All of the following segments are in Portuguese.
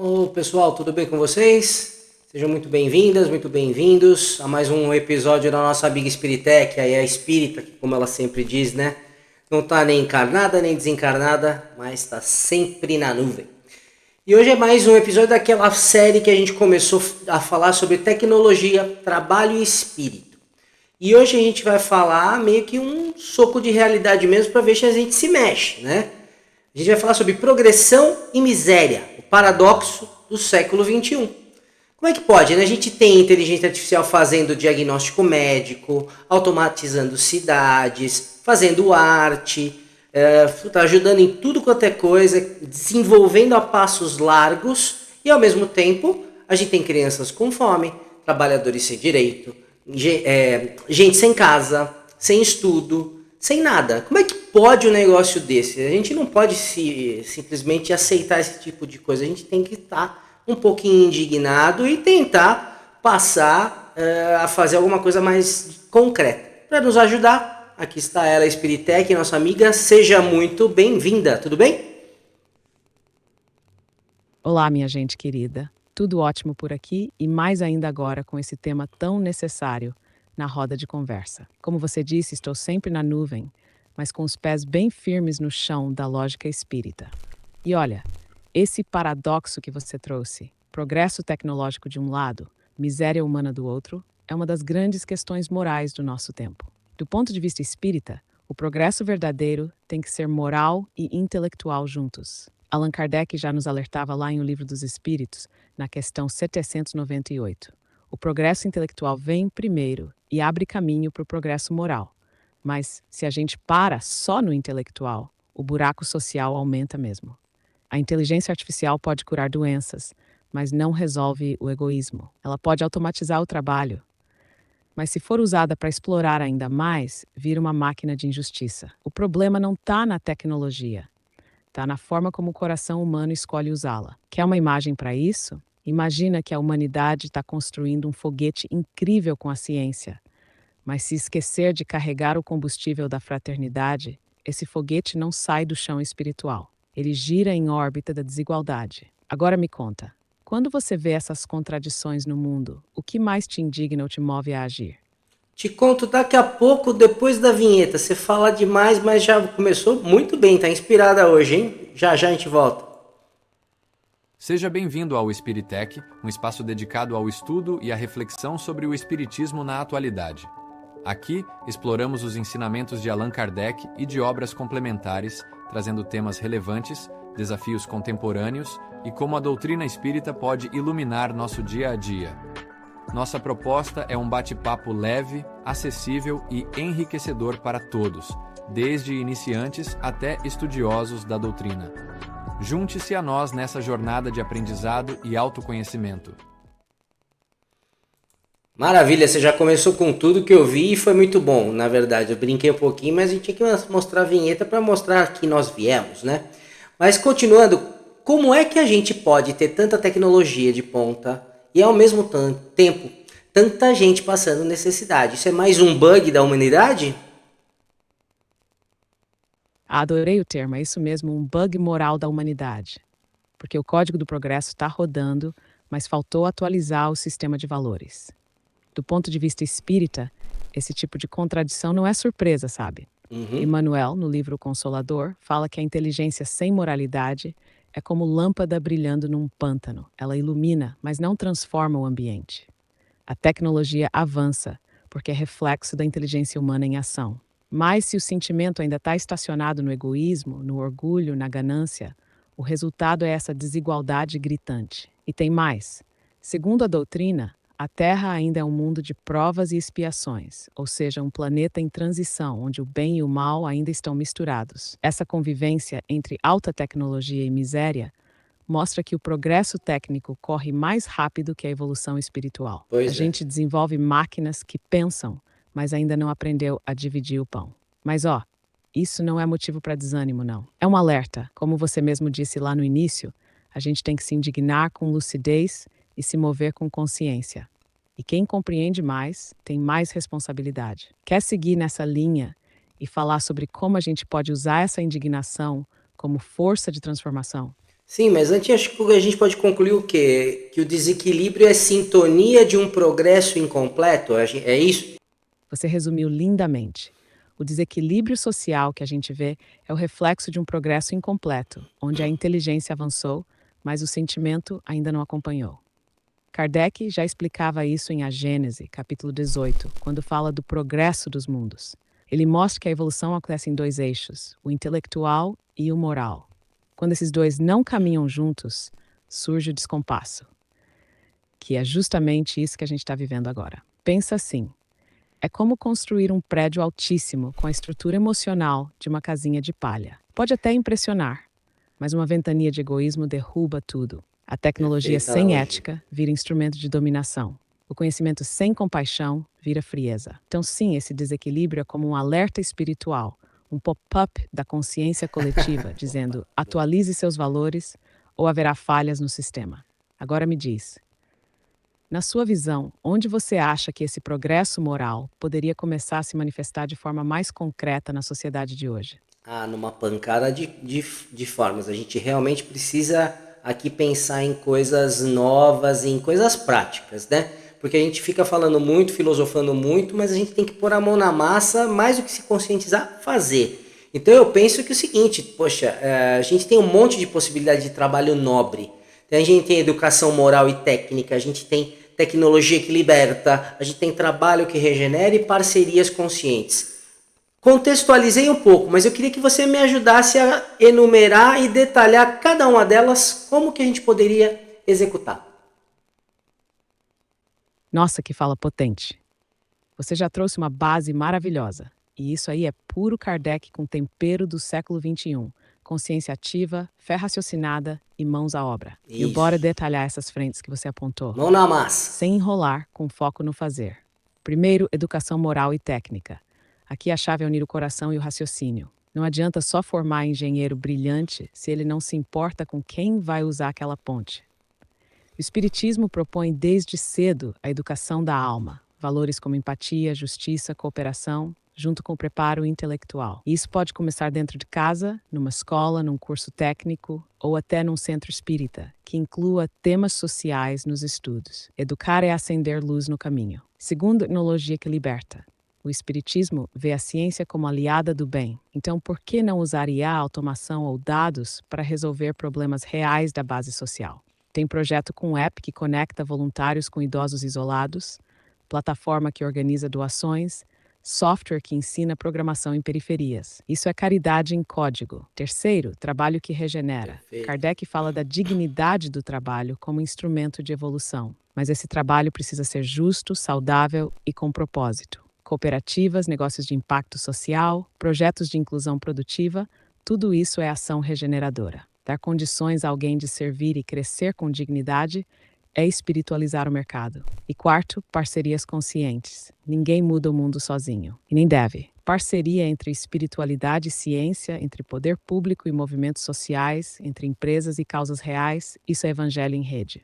Ô pessoal, tudo bem com vocês? Sejam muito bem-vindas, muito bem-vindos a mais um episódio da nossa Big Spiritec, aí a espírita, que como ela sempre diz, né? Não tá nem encarnada nem desencarnada, mas tá sempre na nuvem. E hoje é mais um episódio daquela série que a gente começou a falar sobre tecnologia, trabalho e espírito. E hoje a gente vai falar meio que um soco de realidade mesmo para ver se a gente se mexe, né? A gente vai falar sobre progressão e miséria, o paradoxo do século XXI. Como é que pode, né? A gente tem inteligência artificial fazendo diagnóstico médico, automatizando cidades, fazendo arte, tá ajudando em tudo quanto é coisa, desenvolvendo a passos largos e ao mesmo tempo a gente tem crianças com fome, trabalhadores sem direito, gente sem casa, sem estudo, sem nada. Como é que pode um negócio desse? A gente não pode simplesmente aceitar esse tipo de coisa. A gente tem que estar um pouquinho indignado e tentar passar a fazer alguma coisa mais concreta. Para nos ajudar, aqui está ela, a Spiritec, nossa amiga. Seja muito bem-vinda, tudo bem? Olá, minha gente querida. Tudo ótimo por aqui e mais ainda agora com esse tema tão necessário na roda de conversa. Como você disse, estou sempre na nuvem, mas com os pés bem firmes no chão da lógica espírita. E olha, esse paradoxo que você trouxe, progresso tecnológico de um lado, miséria humana do outro, é uma das grandes questões morais do nosso tempo. Do ponto de vista espírita, o progresso verdadeiro tem que ser moral e intelectual juntos. Allan Kardec já nos alertava lá em O Livro dos Espíritos, na questão 798. O progresso intelectual vem primeiro e abre caminho para o progresso moral. Mas, se a gente para só no intelectual, o buraco social aumenta mesmo. A inteligência artificial pode curar doenças, mas não resolve o egoísmo. Ela pode automatizar o trabalho, mas se for usada para explorar ainda mais, vira uma máquina de injustiça. O problema não está na tecnologia, está na forma como o coração humano escolhe usá-la. Quer uma imagem para isso? Imagina que a humanidade está construindo um foguete incrível com a ciência, mas se esquecer de carregar o combustível da fraternidade, esse foguete não sai do chão espiritual. Ele gira em órbita da desigualdade. Agora me conta, quando você vê essas contradições no mundo, o que mais te indigna ou te move a agir? Te conto daqui a pouco, depois da vinheta. Você fala demais, mas já começou muito bem, tá inspirada hoje, hein? Já já a gente volta. Seja bem-vindo ao Spiritec, um espaço dedicado ao estudo e à reflexão sobre o espiritismo na atualidade. Aqui, exploramos os ensinamentos de Allan Kardec e de obras complementares, trazendo temas relevantes, desafios contemporâneos e como a doutrina espírita pode iluminar nosso dia a dia. Nossa proposta é um bate-papo leve, acessível e enriquecedor para todos, desde iniciantes até estudiosos da doutrina. Junte-se a nós nessa jornada de aprendizado e autoconhecimento. Maravilha, você já começou com tudo que eu vi e foi muito bom, na verdade. Eu brinquei um pouquinho, mas a gente tinha que mostrar a vinheta para mostrar que nós viemos, né? Mas continuando, como é que a gente pode ter tanta tecnologia de ponta e ao mesmo tempo tanta gente passando necessidade? Isso é mais um bug da humanidade? Adorei o termo, é isso mesmo, um bug moral da humanidade. Porque o Código do Progresso está rodando, mas faltou atualizar o sistema de valores. Do ponto de vista espírita, esse tipo de contradição não é surpresa, sabe? Emmanuel, no livro O Consolador, fala que a inteligência sem moralidade é como lâmpada brilhando num pântano. Ela ilumina, mas não transforma o ambiente. A tecnologia avança, porque é reflexo da inteligência humana em ação. Mas se o sentimento ainda está estacionado no egoísmo, no orgulho, na ganância, o resultado é essa desigualdade gritante. E tem mais. Segundo a doutrina, a Terra ainda é um mundo de provas e expiações, ou seja, um planeta em transição, onde o bem e o mal ainda estão misturados. Essa convivência entre alta tecnologia e miséria mostra que o progresso técnico corre mais rápido que a evolução espiritual. A Pois é. gente desenvolve máquinas que pensam, mas ainda não aprendeu a dividir o pão. Mas isso não é motivo para desânimo, não. É um alerta. Como você mesmo disse lá no início, a gente tem que se indignar com lucidez e se mover com consciência. E quem compreende mais, tem mais responsabilidade. Quer seguir nessa linha e falar sobre como a gente pode usar essa indignação como força de transformação? Sim, mas antes acho que a gente pode concluir o quê? Que o desequilíbrio é sintonia de um progresso incompleto? É isso? Você resumiu lindamente. O desequilíbrio social que a gente vê é o reflexo de um progresso incompleto, onde a inteligência avançou, mas o sentimento ainda não acompanhou. Kardec já explicava isso em A Gênese, capítulo 18, quando fala do progresso dos mundos. Ele mostra que a evolução acontece em dois eixos, o intelectual e o moral. Quando esses dois não caminham juntos, surge o descompasso, que é justamente isso que a gente está vivendo agora. Pensa assim: é como construir um prédio altíssimo com a estrutura emocional de uma casinha de palha. Pode até impressionar, mas uma ventania de egoísmo derruba tudo. A tecnologia Perfeita sem analogia. ética vira instrumento de dominação. O conhecimento sem compaixão vira frieza. Então, sim, esse desequilíbrio é como um alerta espiritual, um pop-up da consciência coletiva, dizendo: atualize seus valores ou haverá falhas no sistema. Agora me diz, na sua visão, onde você acha que esse progresso moral poderia começar a se manifestar de forma mais concreta na sociedade de hoje? Ah, numa pancada de formas. A gente realmente precisa aqui pensar em coisas novas, em coisas práticas, né? Porque a gente fica falando muito, filosofando muito, mas a gente tem que pôr a mão na massa, mais do que se conscientizar, fazer. Então eu penso que é o seguinte, poxa, a gente tem um monte de possibilidade de trabalho nobre. A gente tem educação moral e técnica, a gente tem tecnologia que liberta, a gente tem trabalho que regenera e parcerias conscientes. Contextualizei um pouco, mas eu queria que você me ajudasse a enumerar e detalhar cada uma delas, como que a gente poderia executar. Nossa, que fala potente! Você já trouxe uma base maravilhosa. E isso aí é puro Kardec com tempero do século XXI. Consciência ativa, fé raciocinada e mãos à obra. E bora Isso. detalhar essas frentes que você apontou, Mão na massa. sem enrolar, com foco no fazer. Primeiro, educação moral e técnica. Aqui a chave é unir o coração e o raciocínio. Não adianta só formar engenheiro brilhante se ele não se importa com quem vai usar aquela ponte. O Espiritismo propõe desde cedo a educação da alma, valores como empatia, justiça, cooperação, junto com o preparo intelectual. E isso pode começar dentro de casa, numa escola, num curso técnico ou até num centro espírita, que inclua temas sociais nos estudos. Educar é acender luz no caminho. Segundo, tecnologia que liberta. O Espiritismo vê a ciência como aliada do bem. Então, por que não usar IA, automação ou dados para resolver problemas reais da base social? Tem projeto com app que conecta voluntários com idosos isolados, plataforma que organiza doações, software que ensina programação em periferias. Isso é caridade em código. Terceiro, trabalho que regenera. Perfeito. Kardec fala da dignidade do trabalho como instrumento de evolução. Mas esse trabalho precisa ser justo, saudável e com propósito. Cooperativas, negócios de impacto social, projetos de inclusão produtiva, tudo isso é ação regeneradora. Dar condições a alguém de servir e crescer com dignidade é espiritualizar o mercado. E quarto, parcerias conscientes. Ninguém muda o mundo sozinho, e nem deve. Parceria entre espiritualidade e ciência, entre poder público e movimentos sociais, entre empresas e causas reais, isso é evangelho em rede.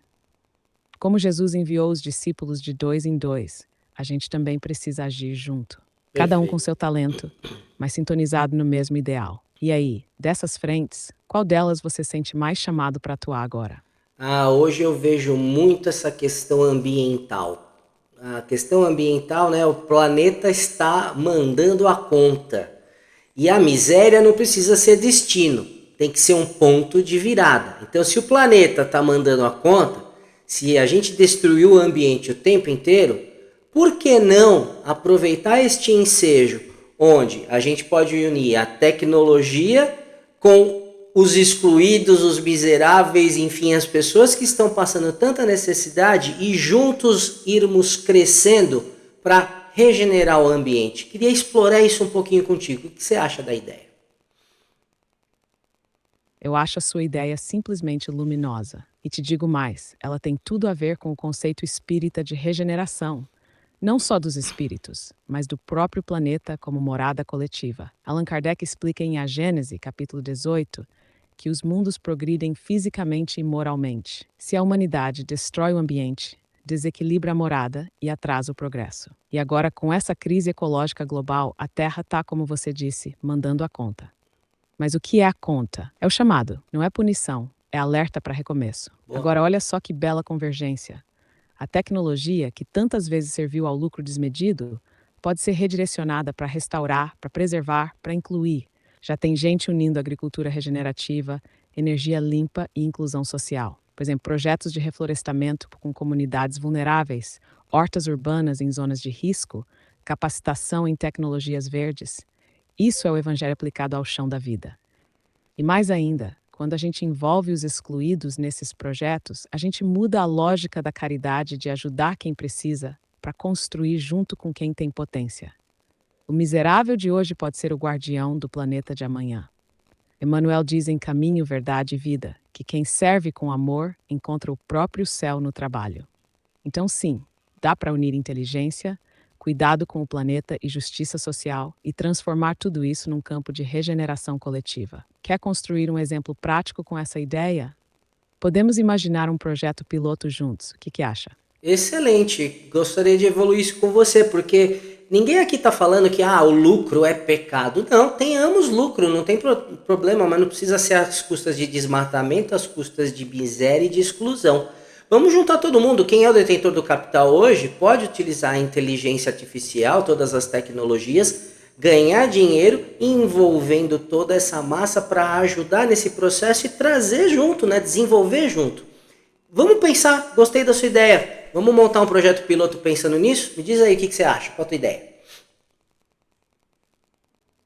Como Jesus enviou os discípulos de dois em dois, a gente também precisa agir junto. Cada um com Perfeito. seu talento, mas sintonizado no mesmo ideal. E aí, dessas frentes, qual delas você sente mais chamado para atuar agora? Ah, hoje eu vejo muito essa questão ambiental. A questão ambiental, né? O planeta está mandando a conta. E a miséria não precisa ser destino, tem que ser um ponto de virada. Então, se o planeta está mandando a conta, se a gente destruiu o ambiente o tempo inteiro, por que não aproveitar este ensejo, onde a gente pode unir a tecnologia com os excluídos, os miseráveis, enfim, as pessoas que estão passando tanta necessidade e juntos irmos crescendo para regenerar o ambiente. Queria explorar isso um pouquinho contigo. O que você acha da ideia? Eu acho a sua ideia simplesmente luminosa. E te digo mais, ela tem tudo a ver com o conceito espírita de regeneração. Não só dos espíritos, mas do próprio planeta como morada coletiva. Allan Kardec explica em A Gênese, capítulo 18, que os mundos progridem fisicamente e moralmente. Se a humanidade destrói o ambiente, desequilibra a morada e atrasa o progresso. E agora, com essa crise ecológica global, a Terra está, como você disse, mandando a conta. Mas o que é a conta? É o chamado, não é punição, é alerta para recomeço. Boa. Agora, olha só que bela convergência. A tecnologia, que tantas vezes serviu ao lucro desmedido, pode ser redirecionada para restaurar, para preservar, para incluir. Já tem gente unindo agricultura regenerativa, energia limpa e inclusão social. Por exemplo, projetos de reflorestamento com comunidades vulneráveis, hortas urbanas em zonas de risco, capacitação em tecnologias verdes. Isso é o evangelho aplicado ao chão da vida. E mais ainda, quando a gente envolve os excluídos nesses projetos, a gente muda a lógica da caridade de ajudar quem precisa para construir junto com quem tem potência. O miserável de hoje pode ser o guardião do planeta de amanhã. Emmanuel diz em Caminho, Verdade e Vida que quem serve com amor encontra o próprio céu no trabalho. Então, sim, dá para unir inteligência, cuidado com o planeta e justiça social e transformar tudo isso num campo de regeneração coletiva. Quer construir um exemplo prático com essa ideia? Podemos imaginar um projeto piloto juntos. O que acha? Excelente. Gostaria de evoluir isso com você, porque ninguém aqui está falando que o lucro é pecado. Não, tenhamos lucro, não tem problema, mas não precisa ser às custas de desmatamento, às custas de miséria e de exclusão. Vamos juntar todo mundo. Quem é o detentor do capital hoje pode utilizar a inteligência artificial, todas as tecnologias, ganhar dinheiro envolvendo toda essa massa para ajudar nesse processo e trazer junto, né? Desenvolver junto. Vamos pensar, gostei da sua ideia. Vamos montar um projeto piloto pensando nisso? Me diz aí o que você acha, qual a tua ideia?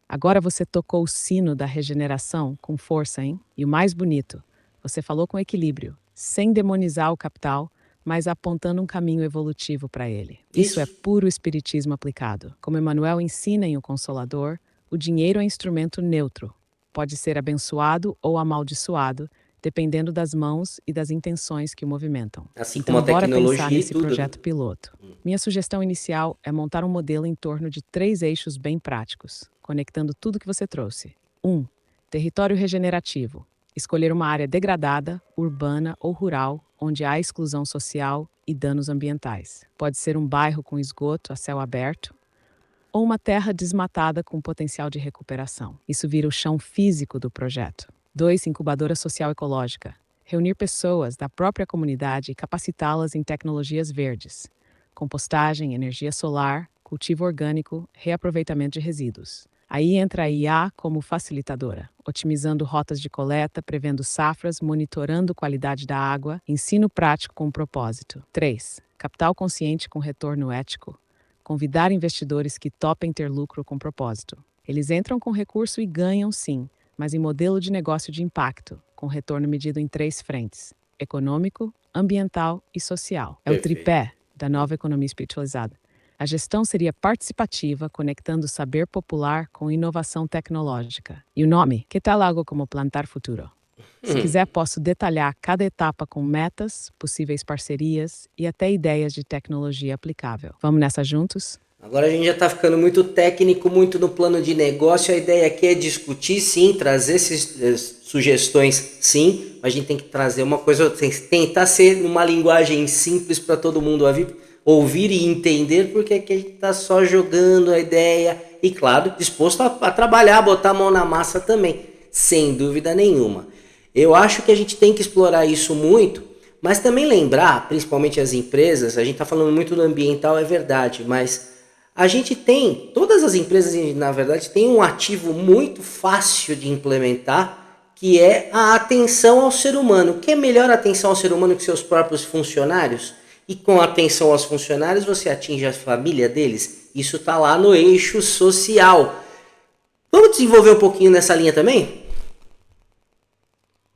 Agora você tocou o sino da regeneração com força, hein? E o mais bonito, você falou com equilíbrio, sem demonizar o capital, mas apontando um caminho evolutivo para ele. Isso é puro espiritismo aplicado. Como Emmanuel ensina em O Consolador, o dinheiro é instrumento neutro. Pode ser abençoado ou amaldiçoado, dependendo das mãos e das intenções que o movimentam. Assim Então, como a bora tecnologia pensar e nesse tudo, projeto piloto. Minha sugestão inicial é montar um modelo em torno de 3 eixos bem práticos, conectando tudo que você trouxe. 1. Território regenerativo. Escolher uma área degradada, urbana ou rural, onde há exclusão social e danos ambientais. Pode ser um bairro com esgoto a céu aberto, ou uma terra desmatada com potencial de recuperação. Isso vira o chão físico do projeto. 2. Incubadora social ecológica. Reunir pessoas da própria comunidade e capacitá-las em tecnologias verdes. Compostagem, energia solar, cultivo orgânico, reaproveitamento de resíduos. Aí entra a IA como facilitadora, otimizando rotas de coleta, prevendo safras, monitorando qualidade da água, ensino prático com propósito. 3. Capital consciente com retorno ético. Convidar investidores que topem ter lucro com propósito. Eles entram com recurso e ganham sim, mas em modelo de negócio de impacto, com retorno medido em 3 frentes: econômico, ambiental e social. É o tripé da nova economia espiritualizada. A gestão seria participativa, conectando o saber popular com inovação tecnológica. E o nome? Que tal algo como Plantar Futuro? Se quiser, posso detalhar cada etapa com metas, possíveis parcerias e até ideias de tecnologia aplicável. Vamos nessa juntos? Agora a gente já está ficando muito técnico, muito no plano de negócio. A ideia aqui é discutir, sim, trazer sugestões, sim. Mas a gente tem que trazer uma coisa, tentar ser uma linguagem simples para todo mundo ouvir e entender, porque aqui a gente está só jogando a ideia e, claro, disposto a trabalhar, botar a mão na massa também, sem dúvida nenhuma. Eu acho que a gente tem que explorar isso muito, mas também lembrar, principalmente as empresas, a gente está falando muito do ambiental, é verdade, mas a gente tem, todas as empresas, na verdade, têm um ativo muito fácil de implementar, que é a atenção ao ser humano. Que é melhor atenção ao ser humano que seus próprios funcionários? E com atenção aos funcionários, você atinge a família deles. Isso está lá no eixo social. Vamos desenvolver um pouquinho nessa linha também?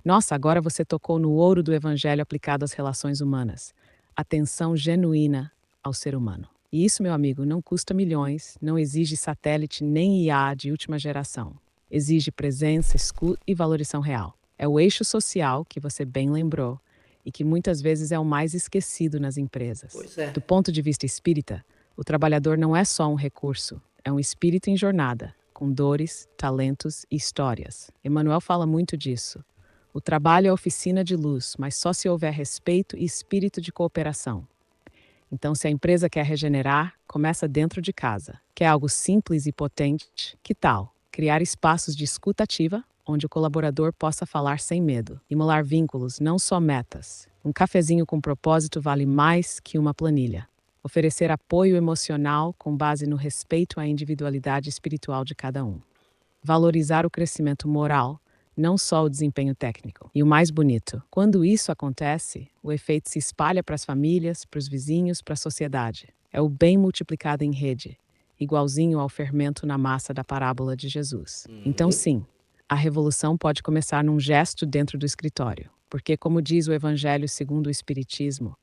Nossa, agora você tocou no ouro do evangelho aplicado às relações humanas. Atenção genuína ao ser humano. E isso, meu amigo, não custa milhões, não exige satélite nem IA de última geração. Exige presença, escuta e valorização real. É o eixo social que você bem lembrou e que muitas vezes é o mais esquecido nas empresas. Pois é. Do ponto de vista espírita, o trabalhador não é só um recurso, é um espírito em jornada, com dores, talentos e histórias. Emmanuel fala muito disso. O trabalho é oficina de luz, mas só se houver respeito e espírito de cooperação. Então, se a empresa quer regenerar, começa dentro de casa. Quer algo simples e potente? Que tal criar espaços de escuta ativa, onde o colaborador possa falar sem medo, imolar vínculos, não só metas. Um cafezinho com propósito vale mais que uma planilha. Oferecer apoio emocional com base no respeito à individualidade espiritual de cada um. Valorizar o crescimento moral, não só o desempenho técnico. E o mais bonito, quando isso acontece, o efeito se espalha para as famílias, para os vizinhos, para a sociedade. É o bem multiplicado em rede, igualzinho ao fermento na massa da parábola de Jesus. Então, sim, a revolução pode começar num gesto dentro do escritório, porque, como diz o Evangelho segundo o Espiritismo,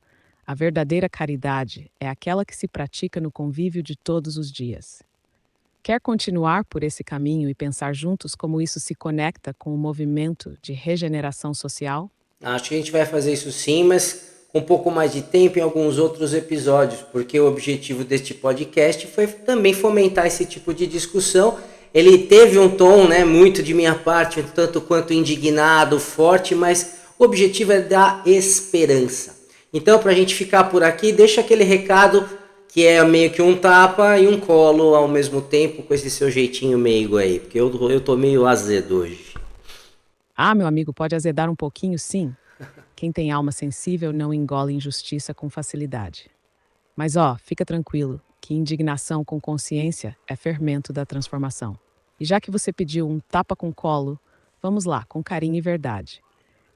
a verdadeira caridade é aquela que se pratica no convívio de todos os dias. Quer continuar por esse caminho e pensar juntos como isso se conecta com o movimento de regeneração social? Acho que a gente vai fazer isso sim, mas com um pouco mais de tempo em alguns outros episódios, porque o objetivo deste podcast foi também fomentar esse tipo de discussão. Ele teve um tom, muito de minha parte, tanto quanto indignado, forte, mas o objetivo é dar esperança. Então, para a gente ficar por aqui, deixa aquele recado que é meio que um tapa e um colo ao mesmo tempo, com esse seu jeitinho meigo aí, porque eu tô meio azedo hoje. Ah, meu amigo, pode azedar um pouquinho, sim. Quem tem alma sensível não engole injustiça com facilidade. Mas fica tranquilo, que indignação com consciência é fermento da transformação. E já que você pediu um tapa com colo, vamos lá, com carinho e verdade.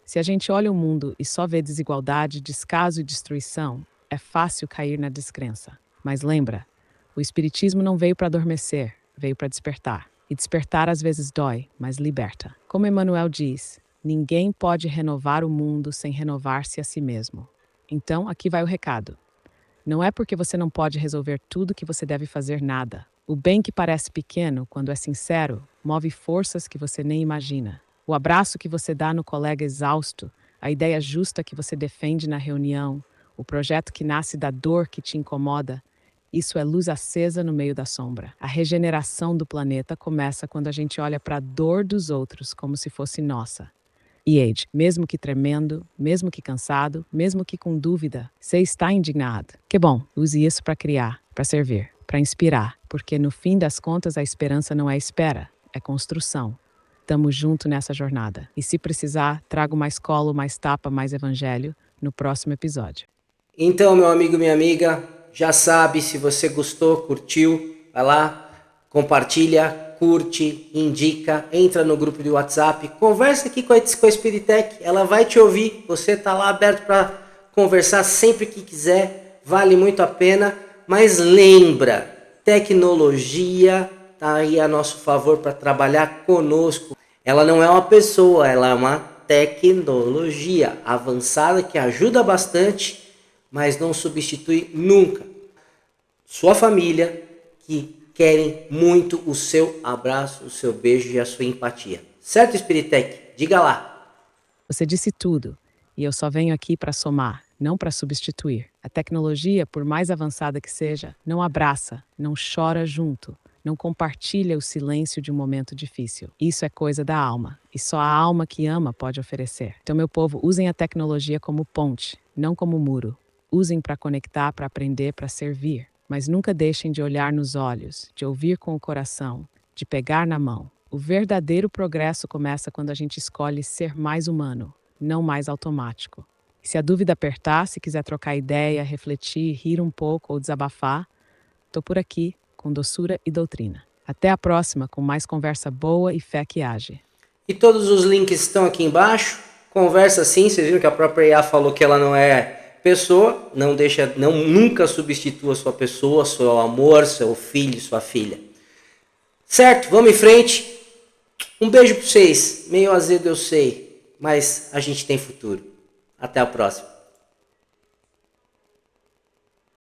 Se a gente olha o mundo e só vê desigualdade, descaso e destruição, é fácil cair na descrença. Mas lembra, o Espiritismo não veio para adormecer, veio para despertar. E despertar às vezes dói, mas liberta. Como Emmanuel diz, ninguém pode renovar o mundo sem renovar-se a si mesmo. Então, aqui vai o recado. Não é porque você não pode resolver tudo que você deve fazer nada. O bem que parece pequeno, quando é sincero, move forças que você nem imagina. O abraço que você dá no colega exausto, a ideia justa que você defende na reunião, o projeto que nasce da dor que te incomoda, isso é luz acesa no meio da sombra. A regeneração do planeta começa quando a gente olha para a dor dos outros como se fosse nossa. E Age, mesmo que tremendo, mesmo que cansado, mesmo que com dúvida, você está indignado. Que bom, use isso para criar, para servir, para inspirar, porque no fim das contas a esperança não é espera, é construção. Tamo junto nessa jornada. E se precisar, trago mais colo, mais tapa, mais evangelho no próximo episódio. Então, meu amigo, minha amiga, já sabe, se você gostou, curtiu, vai lá, compartilha, curte, indica, entra no grupo de WhatsApp, conversa aqui com a Spiritec, ela vai te ouvir, você tá lá aberto para conversar sempre que quiser, vale muito a pena, mas lembra, tecnologia tá aí a nosso favor para trabalhar conosco. Ela não é uma pessoa, ela é uma tecnologia avançada que ajuda bastante, mas não substitui nunca sua família, que querem muito o seu abraço, o seu beijo e a sua empatia. Certo, Spiritec? Diga lá. Você disse tudo, e eu só venho aqui para somar, não para substituir. A tecnologia, por mais avançada que seja, não abraça, não chora junto, não compartilha o silêncio de um momento difícil. Isso é coisa da alma, e só a alma que ama pode oferecer. Então, meu povo, usem a tecnologia como ponte, não como muro. Usem para conectar, para aprender, para servir. Mas nunca deixem de olhar nos olhos, de ouvir com o coração, de pegar na mão. O verdadeiro progresso começa quando a gente escolhe ser mais humano, não mais automático. E se a dúvida apertar, se quiser trocar ideia, refletir, rir um pouco ou desabafar, tô por aqui, com doçura e doutrina. Até a próxima, com mais conversa boa e fé que age. E todos os links estão aqui embaixo. Conversa sim, vocês viram que a própria IA falou que ela não é pessoa, nunca substitua sua pessoa, seu amor, seu filho, sua filha. Certo? Vamos em frente. Um beijo para vocês. Meio azedo eu sei, mas a gente tem futuro. Até a próxima.